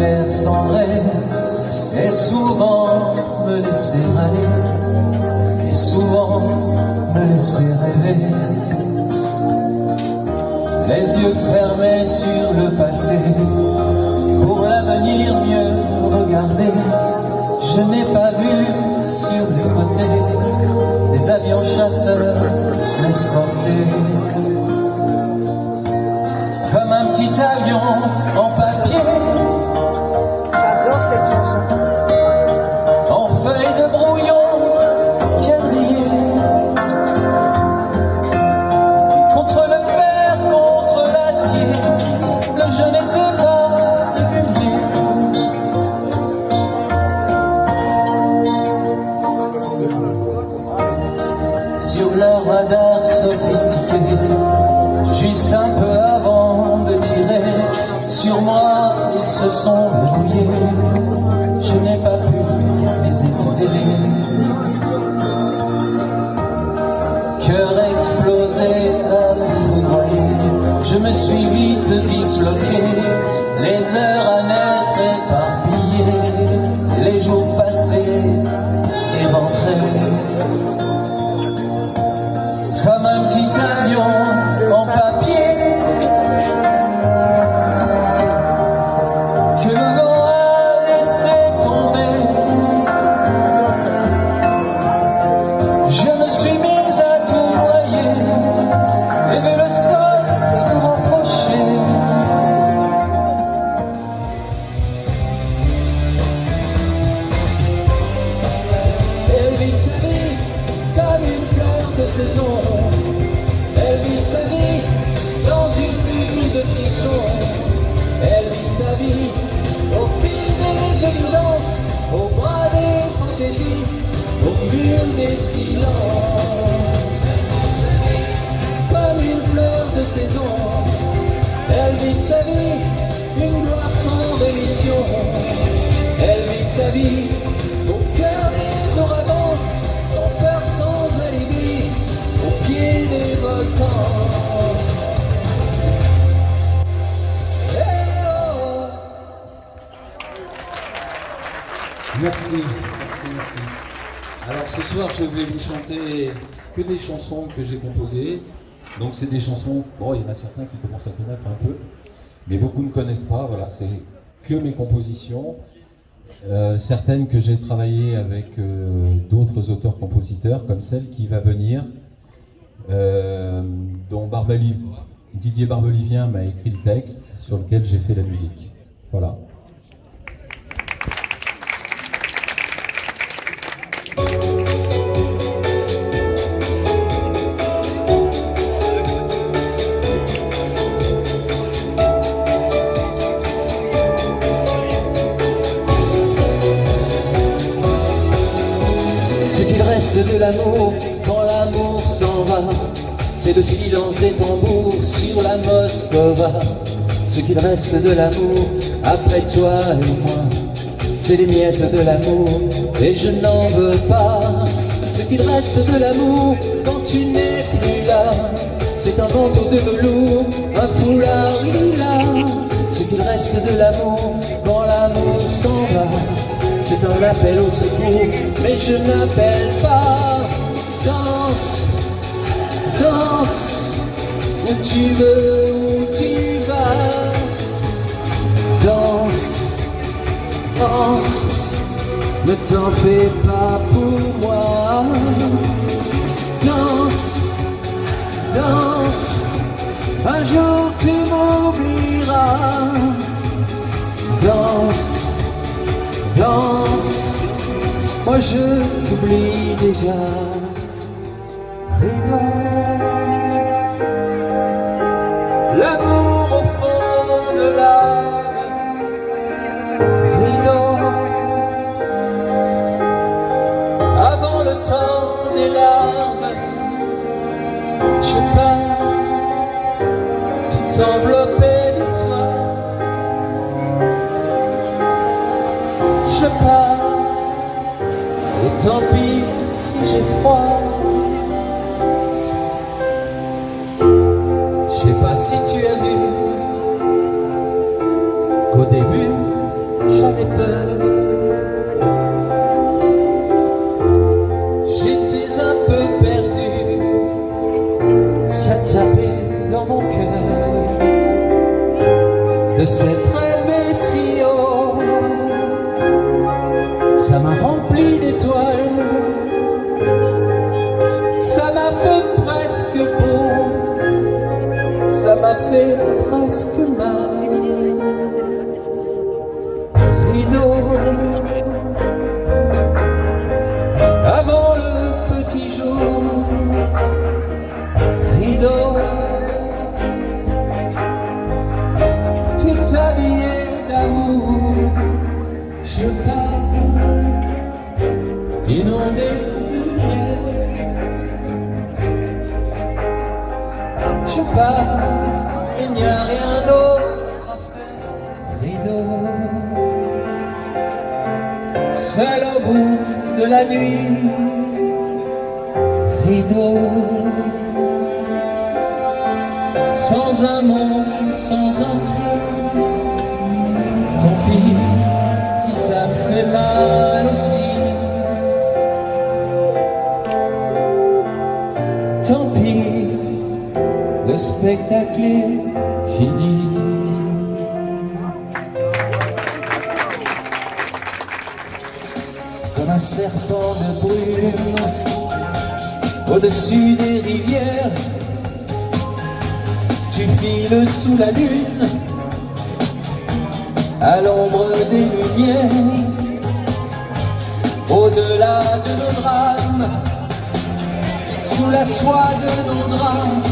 l'air cendré, et souvent me laisser aller, et souvent me laisser rêver. Les yeux fermés sur le passé, pour l'avenir mieux regarder. Je n'ai pas vu sur les côtés des avions chasseurs m'escorter. Comme un petit avion en papier, j'adore cette chanson, en feuille de brouillon quadrillé, contre le fer, contre l'acier, le jeu n'était pas régulier. Sur leur radar sophistiqué, juste un peu avant de tirer sur moi, ils se sont verrouillés. Je n'ai pas pu les éviter. Cœur explosé à me foudroyer, je me suis vite disloqué. Les heures à naître éparpillées, les jours passés éventrés. Comme un petit avion en papier que le vent a laissé tomber, je me suis mise à tournoyer et vu le sol se rapprocher. Elle vit sa vie comme une fleur de saison. Elle vit sa vie dans une bulle de frissons. Elle vit sa vie au fil des évidences, au bras des fantaisies, au mur des silences. Elle vit sa vie comme une fleur de saison. Elle vit sa vie, une gloire sans démission. Elle vit sa vie au cœur des ouragans, sans peur, sans alibi, au pied des volcans. Merci, merci. Alors ce soir, je vais vous chanter que des chansons que j'ai composées. Donc c'est des chansons, bon, il y en a certains qui commencent à connaître un peu, mais beaucoup ne connaissent pas. Voilà, c'est que mes compositions. Certaines que j'ai travaillées avec d'autres auteurs-compositeurs, comme celle qui va venir, dont Didier Barbelivien m'a écrit le texte, sur lequel j'ai fait la musique. Voilà. Ce qu'il reste de l'amour quand l'amour s'en va, c'est le silence des tambours sur la Moscova. Ce qu'il reste de l'amour après toi et moi, c'est les miettes de l'amour et je n'en veux pas. Ce qu'il reste de l'amour quand tu n'es plus là, c'est un manteau de velours, un foulard lilas. Ce qu'il reste de l'amour quand l'amour s'en va, c'est un appel au secours, mais je n'appelle pas. Danse, danse, où tu veux, où tu vas. Danse, danse, ne t'en fais pas pour moi. Danse, danse, un jour tu m'oublieras. Danse, danse, moi je t'oublie déjà. Rigole, l'amour au fond de l'âme. Rigole, avant le temps des larmes. Je pars, tout enveloppé de toi. Je pars, et tant pis si j'ai froid. Je sais pas si tu as vu qu'au début j'avais peur. J'étais un peu perdu, ça tapait dans mon cœur de cette rêve si haut. Ça m'a rempli d'étoiles, ça m'a fait presque beau, ça m'a fait presque mal. Rideau, avant le petit jour, rideau, tout habillé d'amour, je pars, inondé de lumière, je pars, il n'y a rien d'autre à faire. Rideau, seul au bout de la nuit, rideau, sans un mot, sans un cri. Tant pis si ça me fait mal aussi. Tant pis, le spectacle est fini. Comme un serpent de brume au-dessus des rivières, tu files sous la lune, à l'ombre des lumières, au-delà de nos drames, sous la soie de nos draps.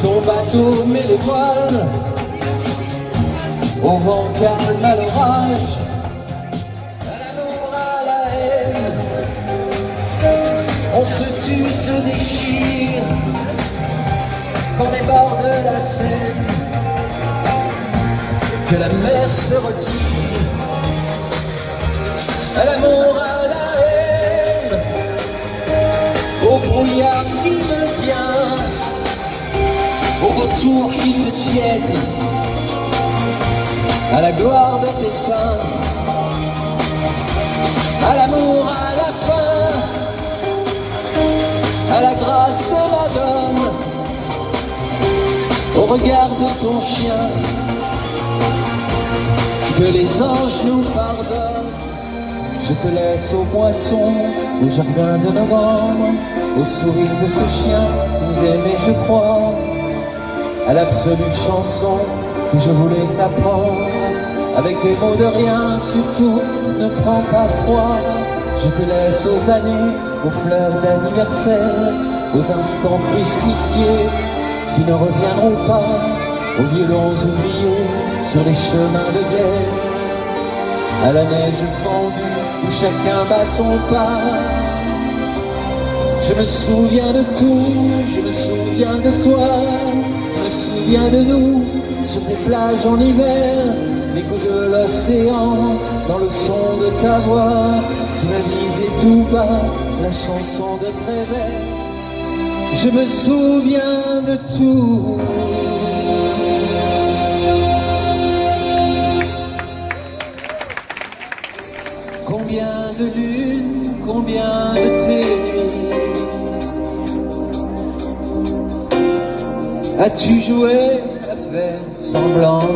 Ton bateau met les voiles, au vent calme, à l'orage, à l'amour, à la haine. On se tue, se déchire, qu'on déborde la Seine, que la mer se retire, à l'amour, à la haine, au brouillard qui me vient, aux vautours qui te tiennent, à la gloire de tes seins, à l'amour, à la fin, à la grâce de la donne, au regard de ton chien, que les anges nous pardonnent. Je te laisse aux moissons, au jardin de novembre, au sourire de ce chien que vous aimez, je crois, à l'absolue chanson que je voulais t'apprendre, avec des mots de rien, surtout ne prends pas froid. Je te laisse aux années, aux fleurs d'anniversaire, aux instants crucifiés qui ne reviendront pas, aux violons oubliés sur les chemins de guerre, à la neige fendue où chacun bat son pas. Je me souviens de tout, je me souviens de toi, je me souviens de nous sur des plages en hiver, l'écho de l'océan dans le son de ta voix qui m'a disé tout bas la chanson de Prévert. Je me souviens de tout. Combien de lunes, combien de tes nuits as-tu joué à faire semblant?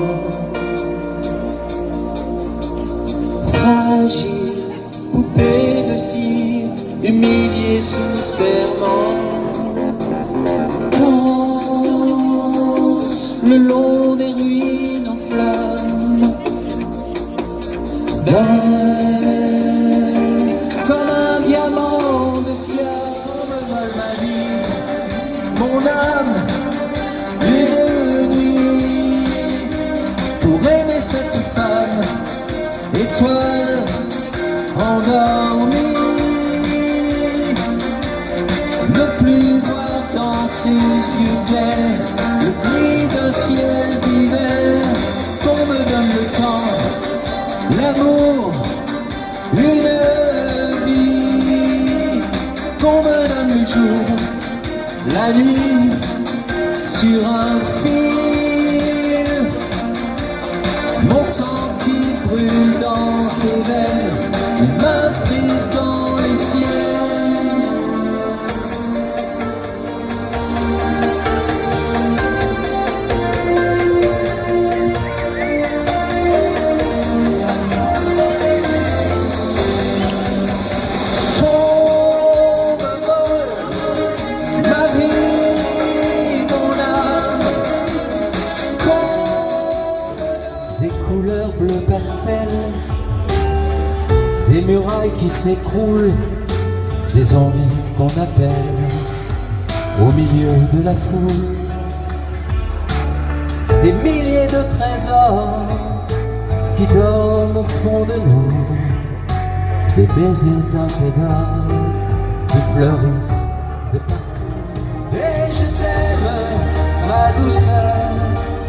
Fragile poupée de cire, humiliée sous serment, danse le long des ruines en flammes, comme un diamant de ciel, vole ma vie, mon âme, une nuit, pour aimer cette femme, étoile endormie, ne plus voir dans ses yeux clairs le gris d'un ciel d'hiver, qu'on me donne le temps, l'amour, une vie, qu'on me donne le jour, la nuit, sur un fil, Mon sang qui brûle dans ses veines, mes mains prises dans les siennes. On me vole ma vie, mon âme, des couleurs bleu pastel, des murailles qui s'écroulent, des envies qu'on appelle au milieu de la foule, des milliers de trésors qui dorment au fond de nous, des baisers teintés d'or qui fleurissent de partout. Et je t'aime, ma douceur,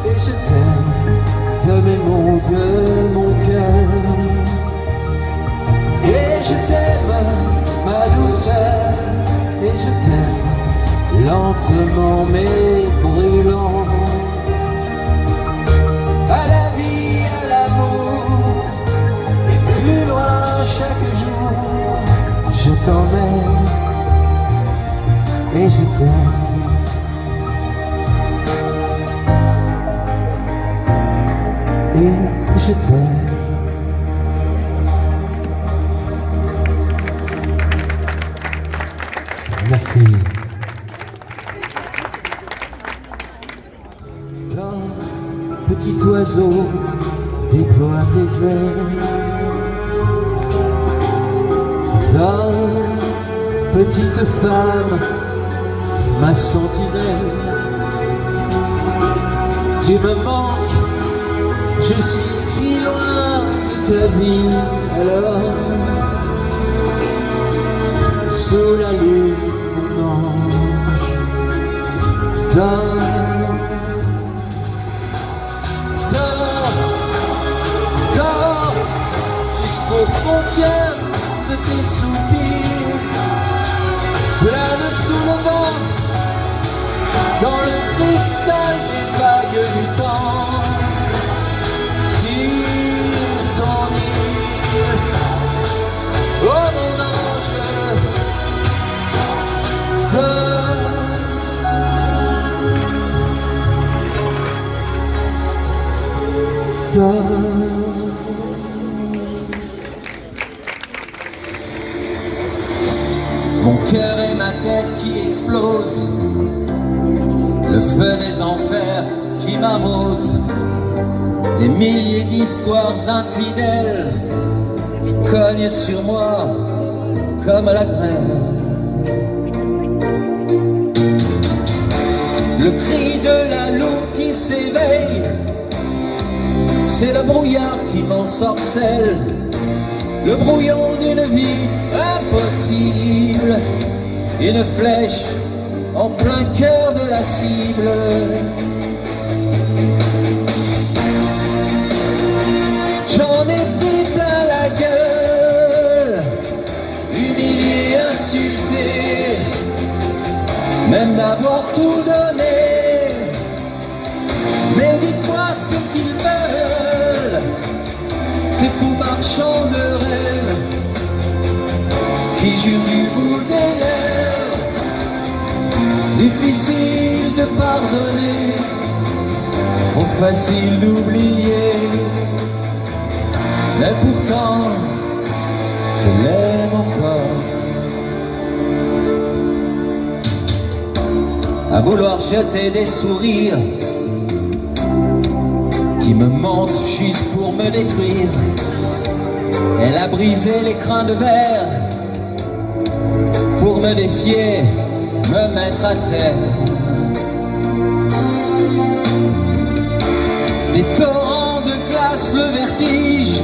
et je t'aime de mes mots, de mon cœur. Et je t'aime, ma douceur, et je t'aime lentement mais brûlant. À la vie, à l'amour, et plus loin chaque jour, je t'emmène et je t'aime. Et je t'aime. Merci. Quand, petit oiseau, déploie tes ailes, dans, petite femme, ma sentinelle, tu me manques, je suis si loin de ta vie, alors sous la lune, mon ange, dors, jusqu'aux frontières de tes soupirs, plane sous le vent, dans le cristal des vagues du temps. Oh mon ange, mon cœur et ma tête qui explosent, le feu des enfers qui m'arrose, des milliers d'histoires infidèles qui cognent sur moi comme la grêle. Le cri de la louve qui s'éveille, c'est le brouillard qui m'ensorcelle, le brouillon d'une vie impossible, une flèche en plein cœur de la cible. J'en ai pris plein la gueule, humilié, insulté, même d'avoir tout donné. Mais dites-moi ce qu'ils veulent, ces fous marchands de rêve qui jurent du bout des lèvres. Difficile de pardonner, trop facile d'oublier, mais pourtant je l'aime encore. À vouloir jeter des sourires qui me mentent juste pour me détruire, elle a brisé l'écrin de verre pour me défier, me mettre à terre. Des torrents de glace, le vertige,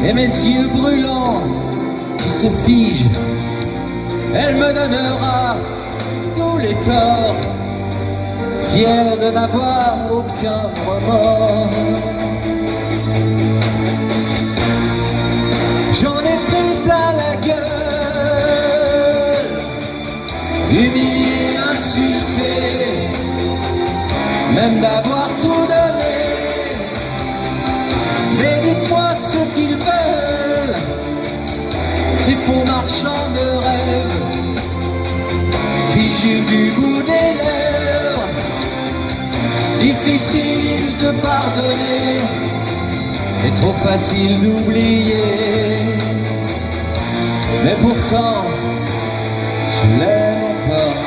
et mes yeux brûlants qui se figent. Elle me donnera tous les torts, fier de n'avoir aucun remords. J'en ai pris plein la gueule, humilié, insulté, même d'avoir tout donné. ces faux marchands de rêves qui jurent du bout des lèvres. Difficile de pardonner et trop facile d'oublier. Mais pourtant, je l'aime encore.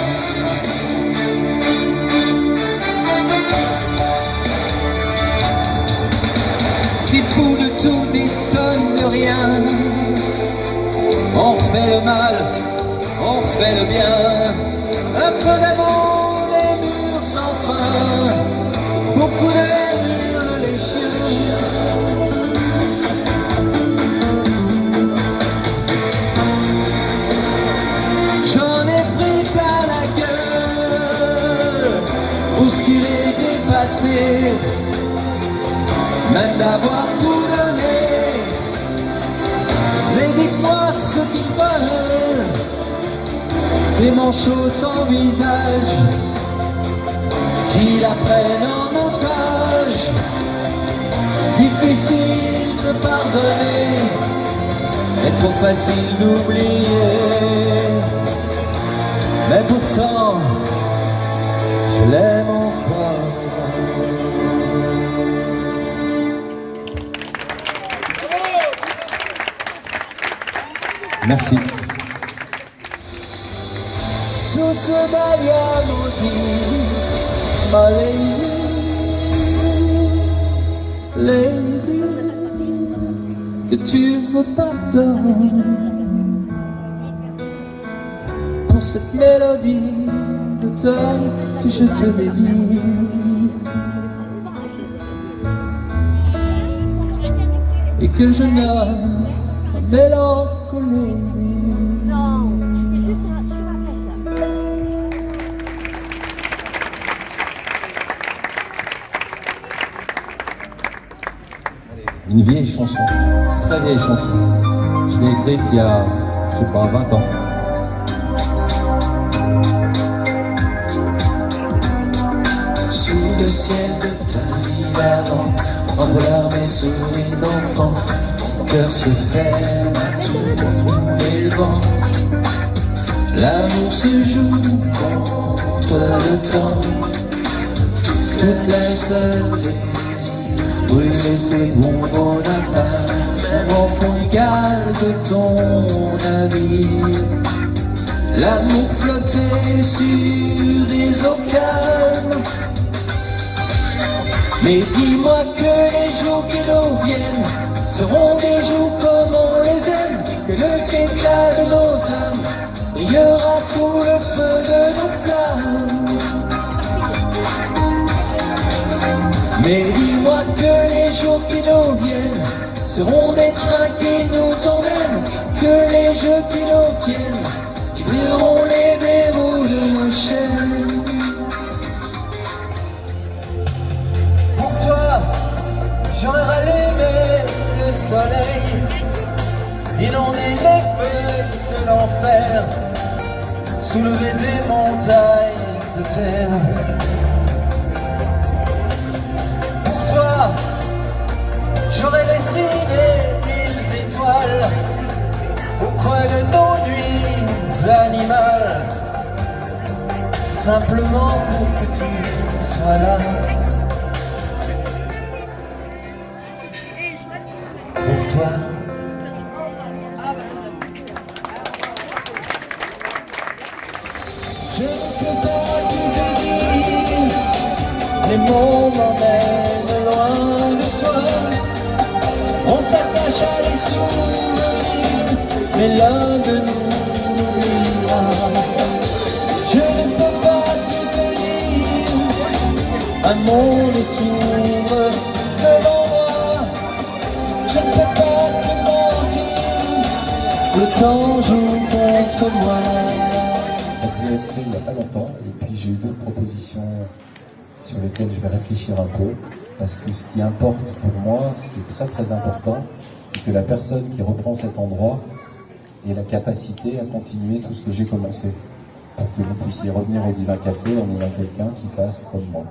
Des fous de tout, des tonnes de rien. On fait le mal, on fait le bien. Un peu d'amour, des murs sans fin. Beaucoup de haine, hurlent les chiens. J'en ai pris plein la gueule, bousculé, dépassé, même d'avoir tout donné. Mais dites-moi ce qu'ils veulent, ces manchots sans visage qui la prennent en otage. Difficile de pardonner et trop facile d'oublier. Mais pourtant, je l'aime encore. Merci. Sous ce dahlia maudit, ma lady, que tu me pardonnes pour cette mélodie d'automne que je te dédie. Et que je nomme mélancolie. Non, j'étais juste sur la fesse. Une vieille chanson, très vieille chanson. Je l'ai écrite il y a, je sais pas, 20 ans. Sous le ciel de ta vie d'avant, entre larmes et sourires d'enfant, mon cœur se ferme à tous les vents. L'amour se joue contre le temps, toute la seule brûlée sous les bonbons d'Alpin, même en fond égal de ton navire. L'amour flottait sur des eaux calmes. Mais dis-moi que les jours qui nous viennent seront des jours comme on les aime, que l'éclat de nos âmes brillera sous le feu de nos flammes. Mais dis-moi que les jours qui nous viennent seront des trains qui nous emmènent, que les jeux qui nous tiennent briseront les verrous de nos chaînes. Pour toi, j'aurais rallumé le soleil, inondé les feuilles de l'enfer, soulevé des montagnes de terre. J'aurais dessiné 1000 étoiles au creux de nos nuits animales, simplement pour que tu sois là. Pour toi. Je ne peux pas tout te dire, les mots m'emmènent loin de toi. On s'attache à les souvenirs, mais l'un de nous oubliera. Je ne peux pas tout te dire, un monde est sourd devant moi. Je ne peux pas te mentir, le temps joue contre moi. Ça peut être fait il n'y a pas longtemps, et puis j'ai eu d'autres propositions sur lesquelles je vais réfléchir un peu. Parce que ce qui importe pour moi, ce qui est très très important, c'est que la personne qui reprend cet endroit ait la capacité à continuer tout ce que j'ai commencé. Pour que vous puissiez revenir au Divin Café en ayant quelqu'un qui fasse comme moi.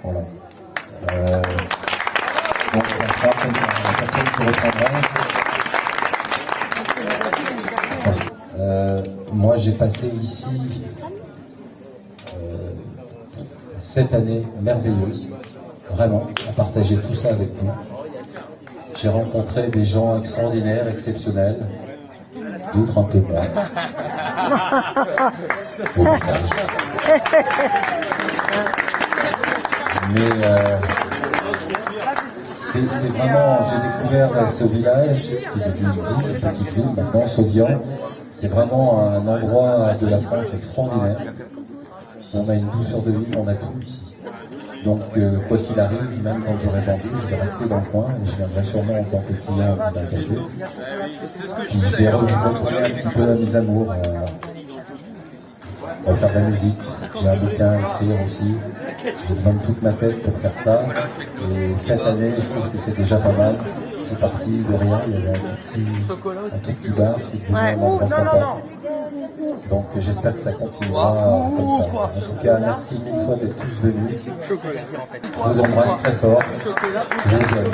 Voilà. Donc ça sera comme ça, la personne qui reprendra. moi j'ai passé ici 7 années merveilleuses, vraiment, à partager tout ça avec vous. J'ai rencontré des gens extraordinaires, exceptionnels, d'autres un peu moins. Au passage. Mais c'est vraiment, j'ai découvert ce village qui est devenu une ville, une petite ville, maintenant Sauvian. C'est vraiment un endroit de la France extraordinaire. On a une douceur de vie, on a tout ici. Donc quoi qu'il arrive, même quand j'aurai vendu, je vais rester dans le coin et je viendrai sûrement en tant que client d'un café. Puis je vais retourner un petit peu à mes amours. On va faire de la musique, j'ai un bouquin à écrire aussi, j'ai besoin de toute ma tête pour faire ça, et cette année je trouve que c'est déjà pas mal, c'est parti de rien, il y avait un tout petit bar, c'est devenu un endroit sympa, donc j'espère que ça continuera comme ça. En tout cas, merci mille fois d'être tous venus, je vous embrasse très fort, je vous aime.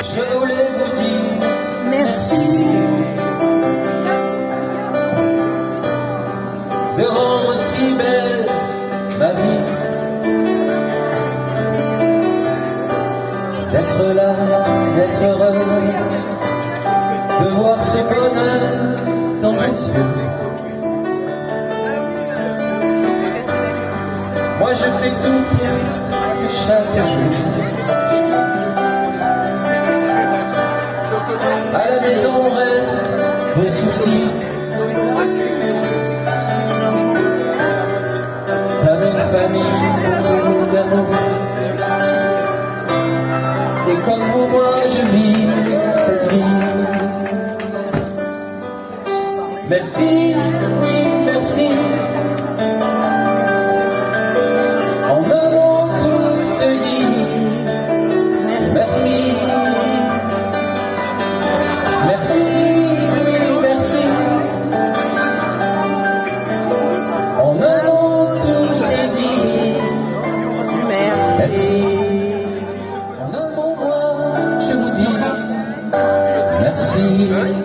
Je voulais vous dire Merci. de rendre si belle ma vie, d'être là, d'être heureux, de voir ce bonheur dans vos yeux. Moi je fais tout pour que chaque jour à la maison reste vos soucis. Famille, beaucoup d'amour. Et comme vous, moi, je vis cette vie. Merci, oui, merci. En un mot, tout se dit. Merci. Merci, oui, merci. En un mot, tout se dit. Merci. En un mot, moi, je vous dis merci. Voilà.